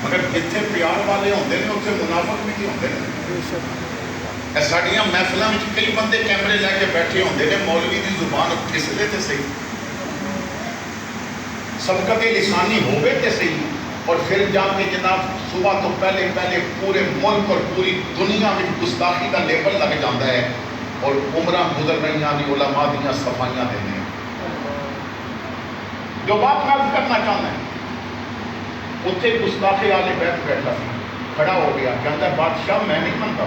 مگر جتھے پیار والے ہوندے نے اتنے منافق بھی ہوندے نے. ساڈیاں محفلاں وچ کئی بندے کیمرے لے کے بیٹھے ہوندے نے, مولوی دی زبان پھسلے تے صحیح, سبقت لسانی ہوگے تے صحیح, اور پھر جا کے جناب صبح تو پہلے پورے ملک اور پوری دنیا میں گستاخی کا لیبل لگ جاتا ہے, اور عمرہ گزر رہی ہیں علماء دیاں صفائیاں دینے. جو بات میں کرنا چاہتا ہے, اتنے گستاخی آل بیت بیٹھا سی, کھڑا ہو گیا, کہتا ہے بادشاہ میں نہیں منتا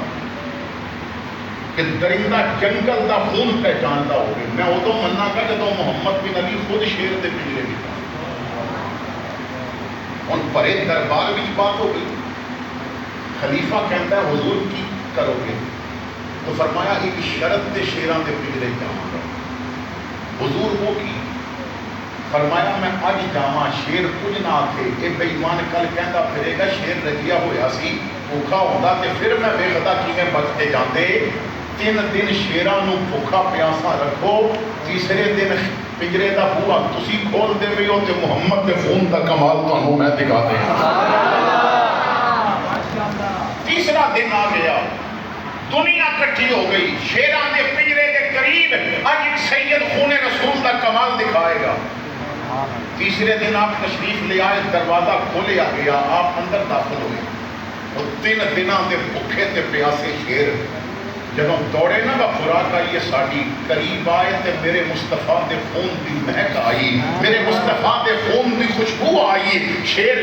کہ درندہ جنگل دا خون پہچانتا ہو گیا, میں ادو مننا گا جدو محمد بن علی خود شیر دے پنجرے بھی. ان پرے دربار بھی بات ہو گئی. خلیفہ کہتا ہے حضور کی کرو گے؟ تو فرمایا ایک شرط تے شیران دے پنجرے جاواں گا. حضور وہ کی؟ فرمایا میں اج جاواں شیر کچھ نہ آکھے اے بے ایمان کل کہندا پھرے گا شیر رجیا ہویا سی بھوکھا ہوندا تے پھر میں ویکھدا کیویں بچتے جاندے. 3 دن شیراں نو بھوکھا پیاسا رکھو, تیسرے دن پنجرے دا بوہا تسی کھول دے وی ہو تے محمد دے خون دا کمال تانوں میں دکھا دے. تیسرا دن آ گیا, دنیا کٹھی ہو گئی, شیراں دے پنجرے دے قریب اج ایک سید خون رسول دا کمال دکھائے گا. تیسرے دن آپ تشریف لے آئے, دروازہ کھولیا گیا, آپ اندر داخل ہوئے. وہ 3 دنوں دے بھوکے تے پیاسے شیر جب دوڑے نا با خوراک آئیے ساڑی قریب آئے تے میرے مصطفیٰ دے خون دی مہک آئی, میرے مصطفیٰ دے خون دی خوشبو آئی. شیر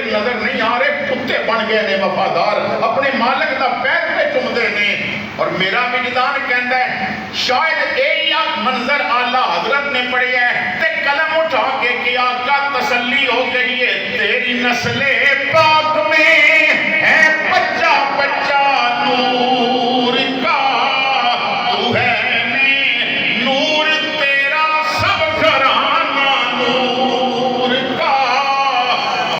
نظر نہیں آ رہے, کتے بن گئے نے وفادار, اپنے مالک دا پیر پہ چم دے نے. اور میرا وجدان کہندا ہے شاید اے یا منظر اعلیٰ حضرت نے پڑھی ہے تے قلم اٹھا کے کیا کا تسلی ہو گئی ہے تیری نسل پاک